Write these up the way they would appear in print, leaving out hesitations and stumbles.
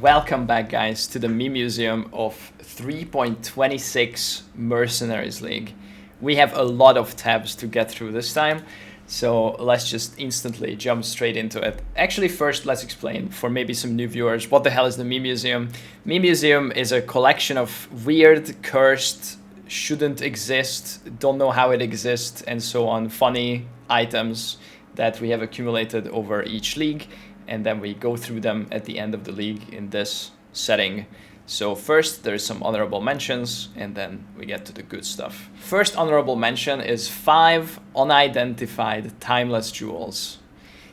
Welcome back, guys, to the Me Museum of 3.26 Mercenaries League. We have a lot of tabs to get through this time, so let's just instantly jump straight into it. Actually, first, let's explain for maybe some new viewers, what the hell is the Me Museum? Me Museum is a collection of weird, cursed, shouldn't exist, don't know how it exists, and so on, funny items that we have accumulated over each league. And then we go through them at the end of the league in this setting. So first, there's some honorable mentions, and then we get to the good stuff. First honorable mention is 5 unidentified timeless jewels.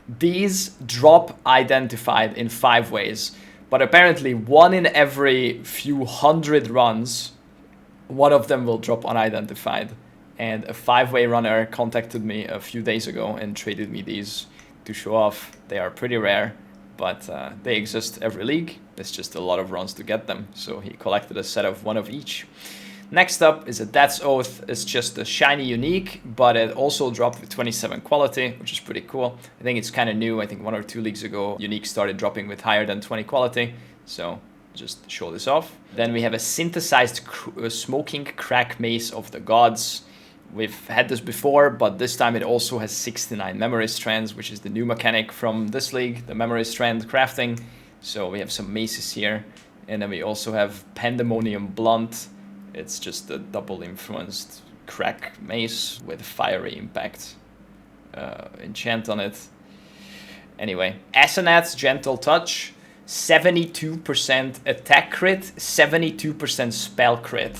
These drop identified in 5 ways, but apparently 1 in every few hundred runs, one of them will drop unidentified. And a 5-way runner contacted me a few days ago and traded me these to show off. They are pretty rare, but they exist every league. It's just a lot of runs to get them, so he collected a set of 1 of each. Next up is a Death's Oath. It's just a shiny unique, but it also dropped with 27 quality, which is pretty cool. I think it's kind of new. I think 1 or 2 leagues ago, unique started dropping with higher than 20 quality, so just show this off. Then we have a synthesized smoking crack mace of the gods. We've had this before, but this time it also has 69 memory strands, which is the new mechanic from this league, the memory strand crafting. So we have some maces here. And then we also have Pandemonium Blunt. It's just a double influenced crack mace with fiery impact enchant on it. Anyway, Asenat's Gentle Touch, 72% attack crit, 72% spell crit,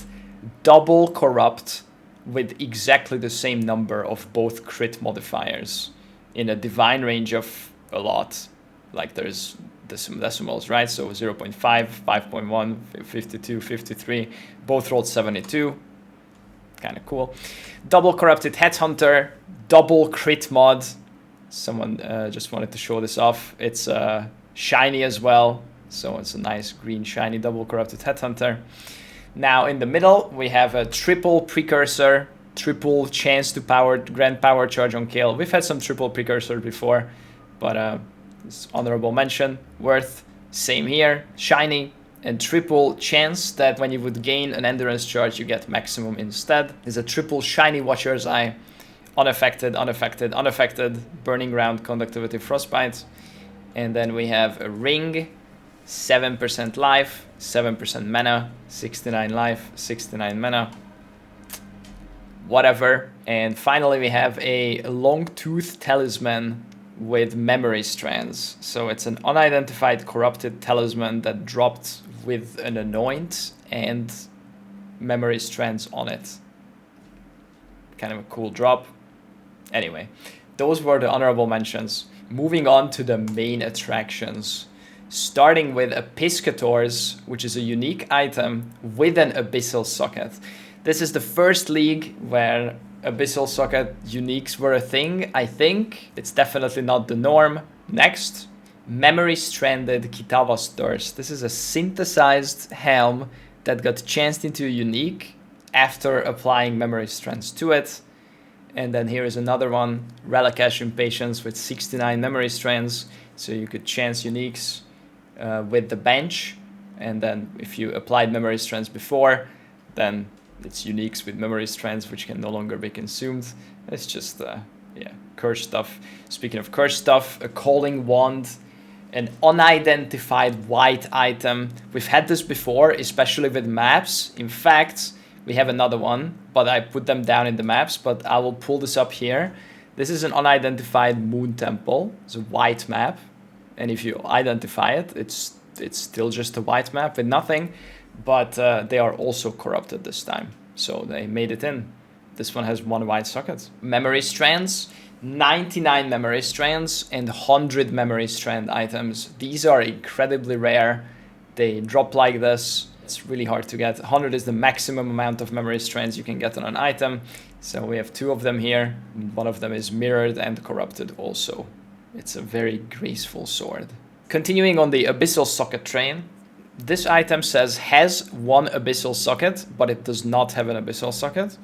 double corrupt, with exactly the same number of both crit modifiers in a divine range of a lot. Like there's decimals, right? So 0.5, 5.1, 52, 53, both rolled 72. Kind of cool. Double corrupted Headhunter, double crit mod. Someone just wanted to show this off. It's shiny as well. So it's a nice green shiny double corrupted Headhunter. Now in the middle, we have a triple precursor, triple chance to grant power charge on kill. We've had some triple precursor before, but it's honorable mention, worth. Same here, shiny, and triple chance that when you would gain an endurance charge, you get maximum instead. Is a triple shiny Watcher's Eye, unaffected, unaffected, unaffected, burning ground, conductivity, frostbite. And then we have a ring, 7% life, 7% mana, 69 life, 69 mana, whatever. And finally we have a long tooth talisman with memory strands. So it's an unidentified corrupted talisman that dropped with an anoint and memory strands on it. Kind of a cool drop. Anyway, those were the honorable mentions. Moving on to the main attractions. Starting with a Piscator's, which is a unique item with an Abyssal socket. This is the first league where Abyssal socket uniques were a thing, I think. It's definitely not the norm. Next, Memory Stranded Kitava's Thirst. This is a synthesized helm that got chanced into a unique after applying memory strands to it. And then here is another one, Relicash Impatience with 69 memory strands. So you could chance uniques with the bench, and then if you applied memory strands before, then it's uniques with memory strands which can no longer be consumed. It's just cursed stuff. Speaking of cursed stuff, a Calling Wand, an unidentified white item. We've had this before, especially with maps. In fact, we have another one, but I put them down in the maps, but I will pull this up here. This is an unidentified Moon Temple. It's a white map. And if you identify it, it's still just a white map with nothing, but they are also corrupted this time. So they made it in. This one has 1 white socket. Memory strands, 99 memory strands and 100 memory strand items. These are incredibly rare. They drop like this. It's really hard to get. 100 is the maximum amount of memory strands you can get on an item. So we have 2 of them here. One of them is mirrored and corrupted also. It's a very graceful sword. Continuing on the Abyssal socket train, this item says has 1 Abyssal socket, but it does not have an Abyssal socket.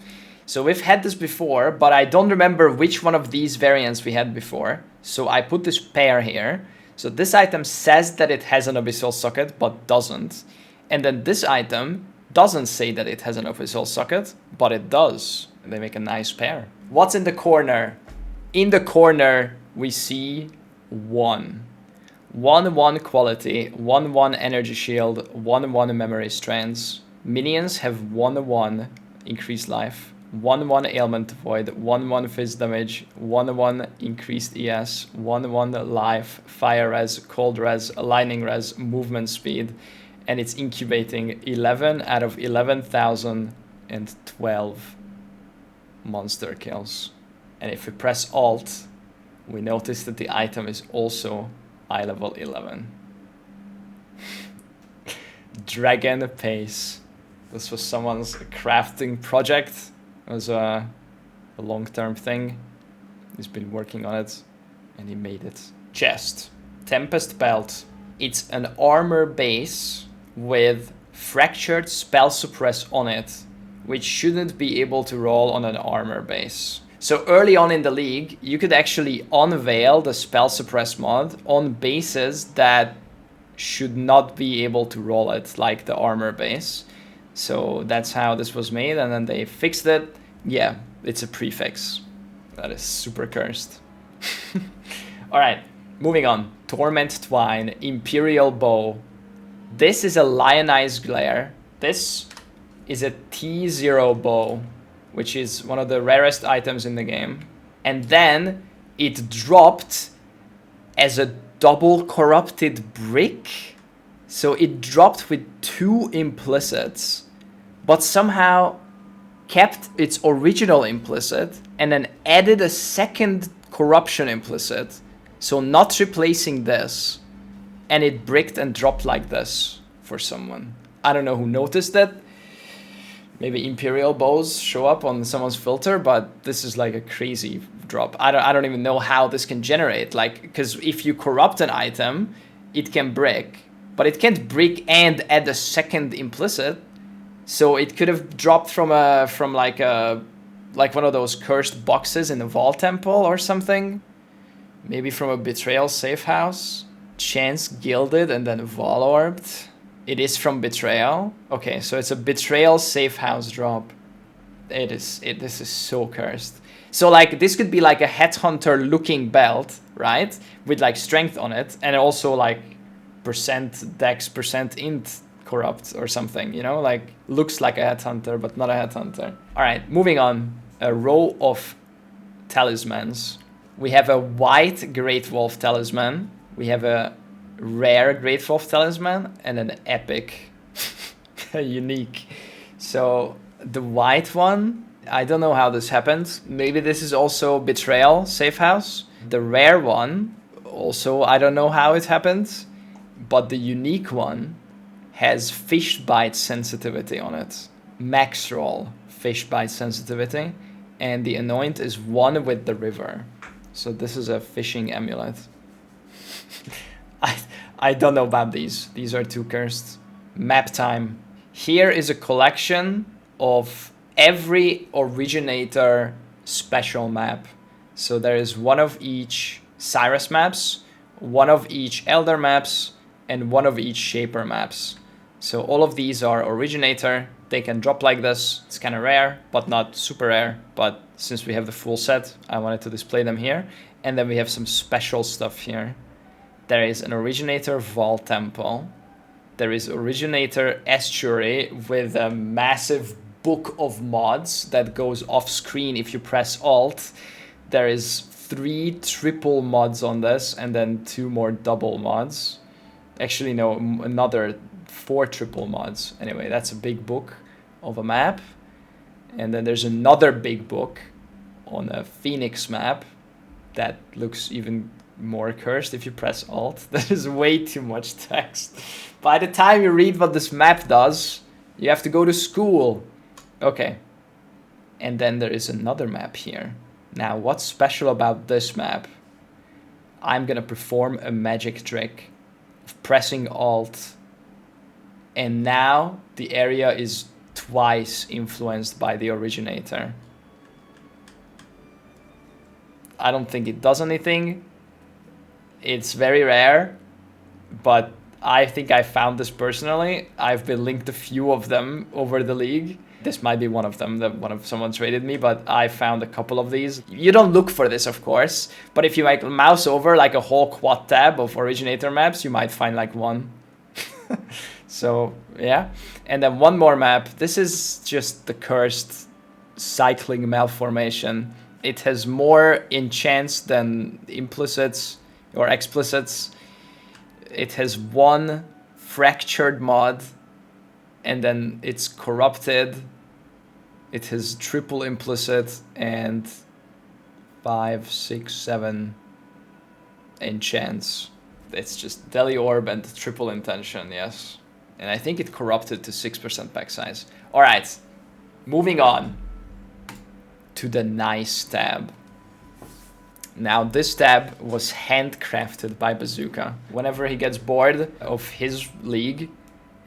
So we've had this before, but I don't remember which one of these variants we had before. So I put this pair here. So this item says that it has an abyssal socket, but doesn't. And then this item doesn't say that it has an abyssal socket, but it does. They make a nice pair. What's in the corner? In the corner, we see 1. 1/1 quality, 1/1 energy shield, 1/1 memory strands. Minions have 1/1 increased life, 1/1 ailment void, 1/1 fizz damage, 1/1 increased ES, 1/1 life, fire res, cold res, lightning res, movement speed, and it's incubating 11 out of 11,012 monster kills. And if we press Alt, we notice that the item is also eye level 11. Dragon Pace. This was someone's crafting project. It was a long-term thing. He's been working on it and he made it. Chest. Tempest Belt. It's an armor base with fractured spell suppress on it, which shouldn't be able to roll on an armor base. So early on in the league, you could actually unveil the spell suppress mod on bases that should not be able to roll it, like the armor base. So that's how this was made, and then they fixed it. Yeah, it's a prefix. That is super cursed. Alright, moving on. Torment Twine, Imperial Bow. This is a Lionized Glare. This is a T0 bow, which is one of the rarest items in the game. And then it dropped as a double corrupted brick. So it dropped with 2 implicits, but somehow kept its original implicit and then added a second corruption implicit. So not replacing this. And it bricked and dropped like this for someone. I don't know who noticed it. Maybe Imperial bows show up on someone's filter, but this is like a crazy drop. I don't even know how this can generate. Like, because if you corrupt an item, it can brick, but it can't brick and add a second implicit. So it could have dropped from like one of those cursed boxes in the Vault Temple or something. Maybe from a Betrayal safe house. Chance Gilded and then Vol Orbed. It is from Betrayal. Okay, so it's a Betrayal safe house drop. This is so cursed. So like this could be like a Headhunter looking belt, right? With like strength on it, and also like percent dex, percent int corrupt or something, you know? Like looks like a Headhunter, but not a Headhunter. All right, moving on. A row of talismans. We have a white Great Wolf talisman. We have a rare Great Wolf talisman and an epic unique. So the white one, I don't know how this happened. Maybe this is also Betrayal safe house. The rare one, also I don't know how it happened, but the unique one has fish bite sensitivity on it. Max roll fish bite sensitivity, and the anoint is 1 with the river. So this is a fishing amulet. I don't know about these. These are too cursed. Map time. Here is a collection of every originator special map. So there is 1 of each Cyrus maps, 1 of each Elder maps, and 1 of each Shaper maps. So all of these are originator. They can drop like this. It's kind of rare, but not super rare. But since we have the full set, I wanted to display them here. And then we have some special stuff here. There is an originator Vault Temple. There is originator Estuary with a massive book of mods that goes off screen if you press Alt. There is 3 triple mods on this and then 2 more double mods. Actually, no, another 4 triple mods. Anyway, that's a big book of a map. And then there's another big book on a Phoenix map that looks even more cursed if you press Alt. That is way too much text. By the time you read what this map does, you have to go to school. Okay. And then there is another map here. Now, what's special about this map? I'm gonna perform a magic trick of pressing Alt. And now the area is twice influenced by the originator. I don't think it does anything. It's very rare, but I think I found this personally. I've been linked a few of them over the league. This might be one of them that someone traded me, but I found a couple of these. You don't look for this, of course, but if you like mouse over like a whole quad tab of originator maps, you might find like one. So yeah, and then one more map. This is just the cursed cycling malformation. It has more enchants than implicits or explicits. It has one fractured mod, and then it's corrupted. It has triple implicit and 5, 6, 7 enchants. It's just Deli Orb and triple intention, yes. And I think it corrupted to 6% pack size. All right, moving on to the nice tab. Now this tab was handcrafted by Bazooka. Whenever he gets bored of his league,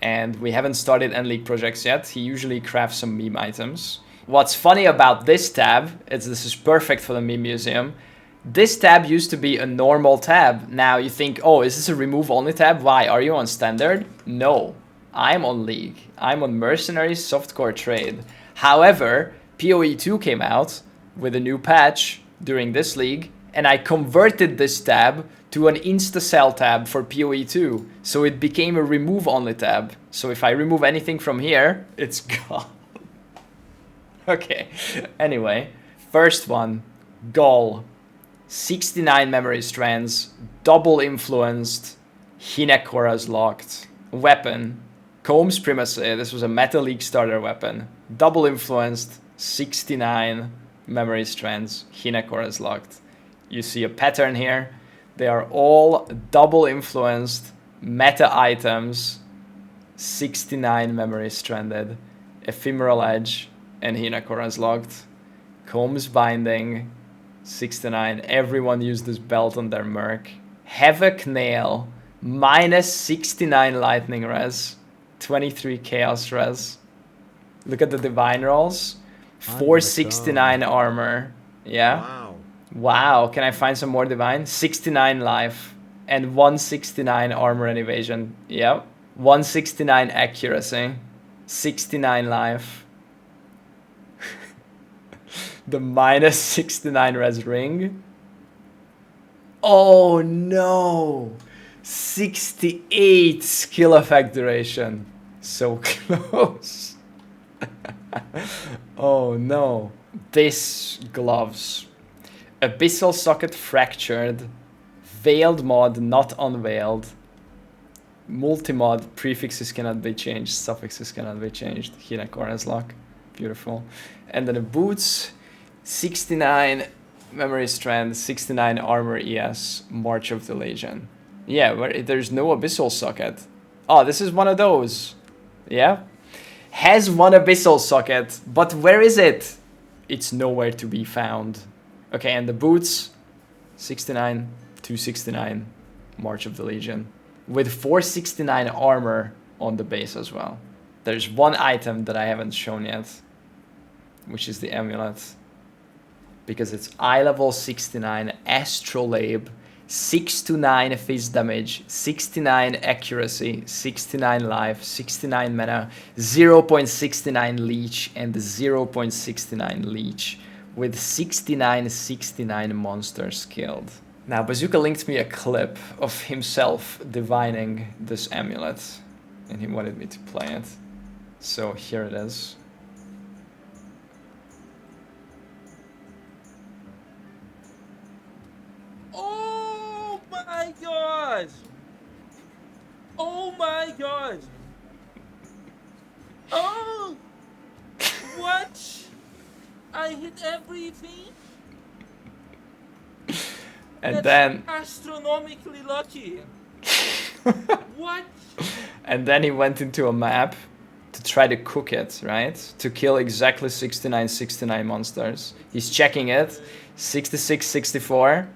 and we haven't started end league projects yet, he usually crafts some meme items. What's funny about this tab is this is perfect for the meme museum. This tab used to be a normal tab. Now you think, oh, is this a remove only tab? Why? Are you on standard? No, I'm on league. I'm on Mercenaries softcore trade. However, PoE 2 came out with a new patch during this league, and I converted this tab to an insta-sell tab for PoE 2. So it became a remove only tab. So if I remove anything from here, it's gone. Okay, anyway, first one, Gall. 69 memory strands, double influenced, Hinekora's locked. Weapon, Combs Primacy. This was a Meta League starter weapon. Double influenced, 69 memory strands, Hinekora's locked. You see a pattern here. They are all double influenced meta items, 69 memory stranded, Ephemeral Edge, and Hinekora's locked. Combs Binding, 69. Everyone used this belt on their Merc. Havoc Nail, minus 69 lightning res, 23 chaos res. Look at the divine rolls. 469 armor. Yeah. Wow. Wow. Can I find some more divine? 69 life and 169 armor and evasion. Yep. 169 accuracy. 69 life. The minus 69 res ring. Oh no. 68 skill effect duration. So close. Oh no. This gloves. Abyssal socket fractured. Veiled mod not unveiled. Multi-mod prefixes cannot be changed. Suffixes cannot be changed. Hinekora's lock. Beautiful. And then the boots. 69 memory strand. 69 armor ES. March of the Legion. Yeah, where there's no abyssal socket. Oh, this is one of those. Yeah. Has one abyssal socket, but where is it? It's nowhere to be found. Okay, and the boots, 69, 269, March of the Legion, with 469 armor on the base as well. There's one item that I haven't shown yet, which is the amulet, because it's eye level 69, Astrolabe, 6 to 9 fizz damage, 69 accuracy, 69 life, 69 mana, 0.69 leech, and 0.69 leech, with 69 monsters killed. Now, Bazooka linked me a clip of himself divining this amulet, and he wanted me to play it. So here it is. Oh my god! Oh my god! Oh! What? I hit everything? And That's then astronomically lucky. What? and then he went into a map to try to cook it, right? To kill exactly 69 monsters. He's checking it. 66, 64.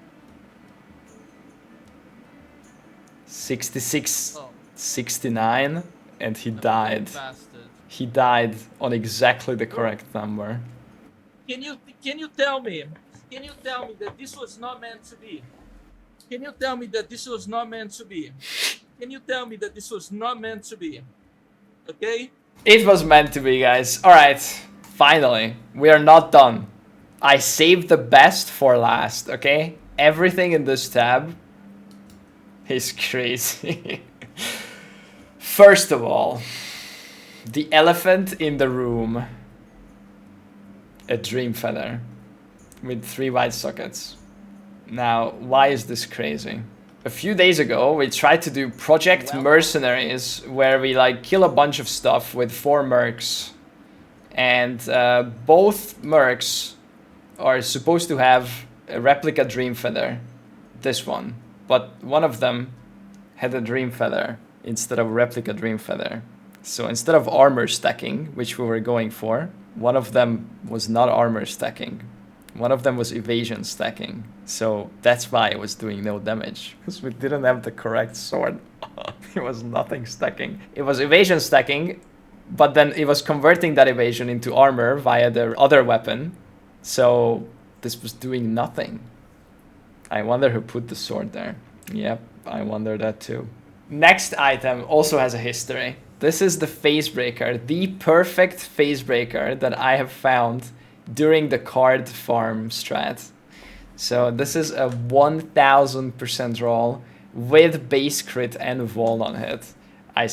66, Oh. 69, and he died. Bastard. He died on exactly the correct number. Can you tell me? Can you tell me that this was not meant to be? Can you tell me that this was not meant to be? Can you tell me that this was not meant to be? Okay? It was meant to be, guys. Alright, finally. We are not done. I saved the best for last, okay? Everything in this tab is crazy. First of all, the elephant in the room. A dream feather with 3 white sockets. Now, why is this crazy? A few days ago, we tried to do Project Mercenaries, where we like kill a bunch of stuff with 4 mercs. And both mercs are supposed to have a replica dream feather. This one. But one of them had a dream feather instead of a replica dream feather. So instead of armor stacking, which we were going for, one of them was not armor stacking. One of them was evasion stacking. So that's why it was doing no damage. Because we didn't have the correct sword. It was nothing stacking. It was evasion stacking, but then it was converting that evasion into armor via the other weapon. So this was doing nothing. I wonder who put the sword there. Yep, I wonder that too. Next item also has a history. This is the phase breaker, the perfect phase breaker that I have found during the card farm strat. So this is a 1000% roll with base crit and wall on hit. I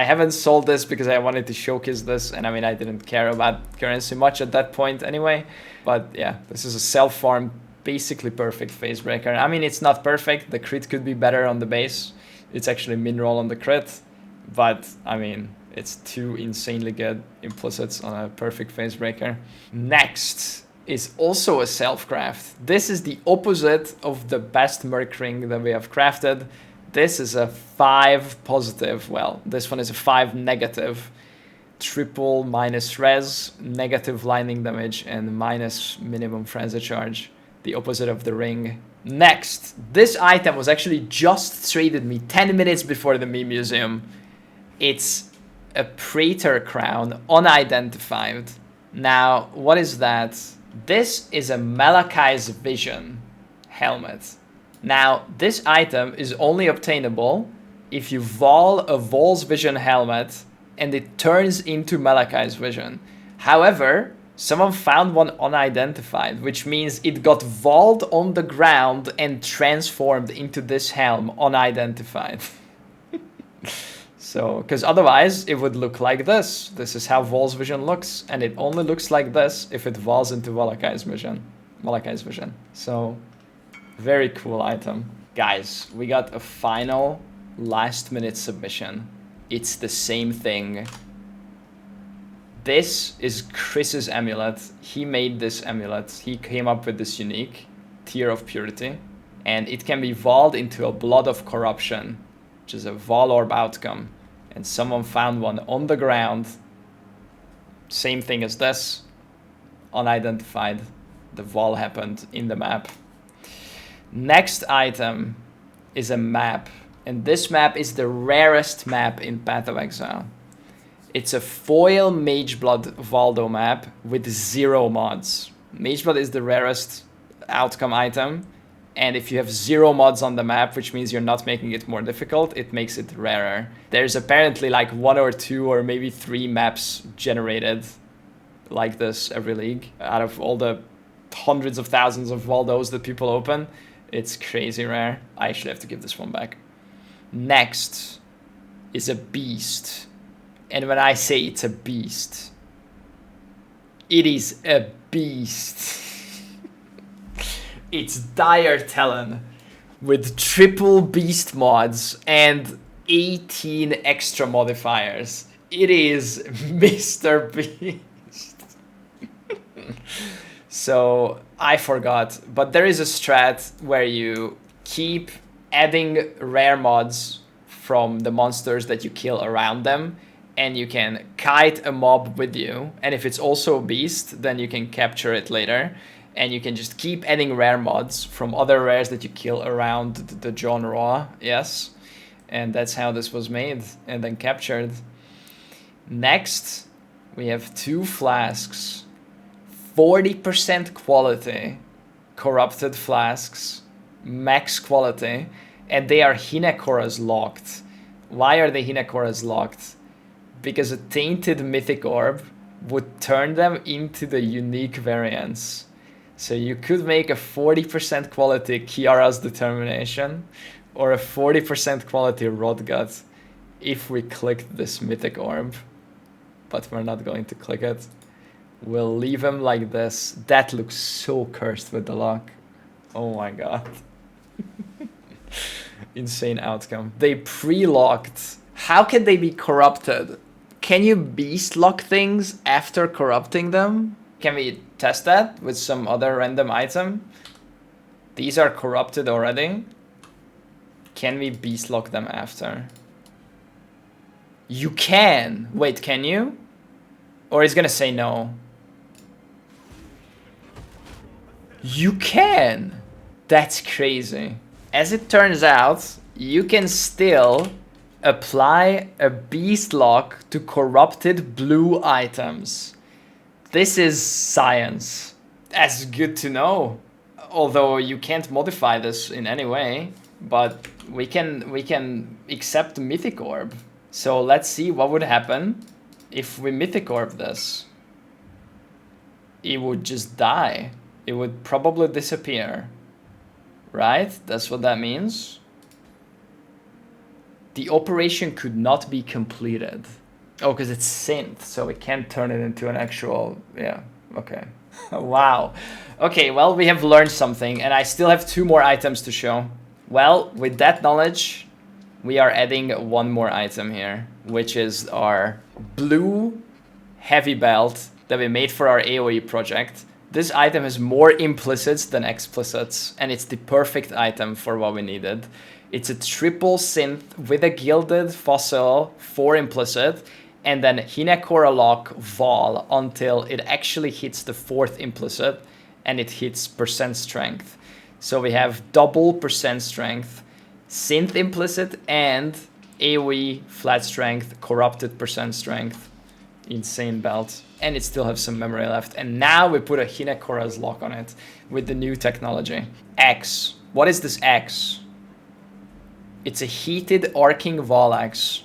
haven't sold this because I wanted to showcase this, and I mean I didn't care about currency much at that point anyway. But yeah, this is a self-farm, basically perfect phase breaker. I mean it's not perfect, the crit could be better on the base. It's actually min roll on the crit. But, I mean, it's 2 insanely good implicits on a perfect phase breaker. Next is also a self-craft. This is the opposite of the best merc ring that we have crafted. This is a 5 positive. Well, this one is a 5 negative. Triple minus res, negative lightning damage, and minus minimum frenzy charge. The opposite of the ring. Next, this item was actually just traded me 10 minutes before the meme museum. It's a Praetor crown, unidentified. Now, what is that? This is a Malachai's Vision helmet. Now, this item is only obtainable if you vol a Vol's Vision helmet and it turns into Malachai's Vision. However, someone found one unidentified, which means it got voled on the ground and transformed into this helm unidentified. So, because otherwise it would look like this. This is how Vol's Vision looks, and it only looks like this if it vols into Malachai's Vision. So, very cool item. Guys, we got a final last minute submission. It's the same thing. This is Chris's amulet. He made this amulet. He came up with this unique Tear of Purity, and it can be voled into a Blood of Corruption, which is a Vol Orb outcome. And someone found one on the ground. Same thing as this. Unidentified. The vol happened in the map. Next item is a map. And this map is the rarest map in Path of Exile. It's a foil Mageblood Valdo map with 0 mods. Mageblood is the rarest outcome item. And if you have 0 mods on the map, which means you're not making it more difficult, it makes it rarer. There's apparently like 1 or 2 or maybe 3 maps generated like this every league. Out of all the hundreds of thousands of Valdos that people open, it's crazy rare. I actually have to give this one back. Next is a beast. And when I say it's a beast, it is a beast. It's Dire Talon with triple beast mods and 18 extra modifiers. It is Mr. Beast. So I forgot, but there is a strat where you keep adding rare mods from the monsters that you kill around them, and you can kite a mob with you, and if it's also a beast, then you can capture it later. And you can just keep adding rare mods from other rares that you kill around the genre, yes. And that's how this was made and then captured. Next, we have 2 flasks. 40% quality corrupted flasks max quality, and they are Hinekoras locked. Why are they Hinekoras locked? Because a tainted mythic orb would turn them into the unique variants. So you could make a 40% quality Kiara's Determination or a 40% quality Rodgut if we clicked this mythic orb. But we're not going to click it. We'll leave him like this. That looks so cursed with the lock. Oh my god. Insane outcome. They pre-locked. How can they be corrupted? Can you beast lock things after corrupting them? Can we test that with some other random item? These are corrupted already. Can we beast lock them after? You can. Wait, can you? Or he's gonna say no. You can. That's crazy. As it turns out, you can still apply a beast lock to corrupted blue items. This is science. That's good to know. Although you can't modify this in any way, but we can accept Mythic Orb. So let's see what would happen if we Mythic Orb this. It would just die. It would probably disappear. Right? That's what that means. The operation could not be completed. Oh, because it's synth, so we can't turn it into an actual... Yeah, okay. Wow. Okay, well, we have learned something, and I still have 2 more items to show. Well, with that knowledge, we are adding 1 more item here, which is our blue heavy belt that we made for our AoE project. This item has more implicits than explicits, and it's the perfect item for what we needed. It's a triple synth with a gilded fossil for implicit, and then Hinekora lock Vol until it actually hits the 4th implicit, and it hits percent strength. So we have double percent strength, synth implicit, and AoE flat strength, corrupted percent strength. Insane belt. And it still has some memory left. And now we put a Hinekora's lock on it with the new technology. X. What is this X? It's a heated arcing Vol X.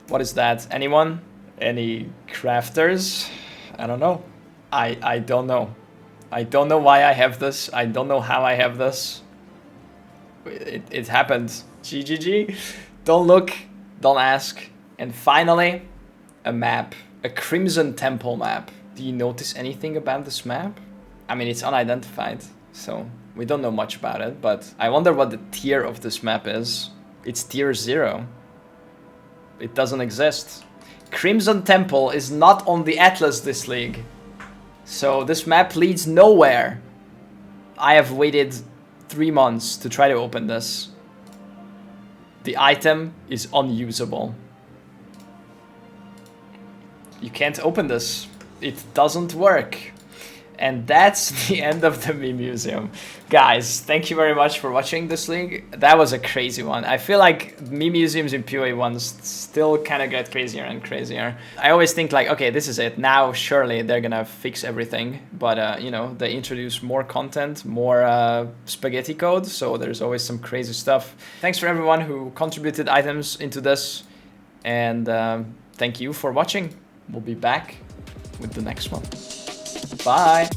What is that? Anyone? Any crafters? I don't know. I don't know. I don't know why I have this. I don't know how I have this. It happened. GGG. Don't look. Don't ask. And finally, a map. A Crimson Temple map. Do you notice anything about this map? I mean, it's unidentified, so we don't know much about it, but I wonder what the tier of this map is. It's tier 0. It doesn't exist. Crimson Temple is not on the Atlas this league. So this map leads nowhere. I have waited 3 months to try to open this. The item is unusable. You can't open this. It doesn't work. And that's the end of the meme museum. Guys, thank you very much for watching this league. That was a crazy one. I feel like meme museums in PoE 1 still kind of get crazier and crazier. I always think like, okay, this is it. Now, surely they're gonna fix everything. But, you know, they introduce more content, more spaghetti code. So there's always some crazy stuff. Thanks for everyone who contributed items into this. And thank you for watching. We'll be back with the next one. Bye.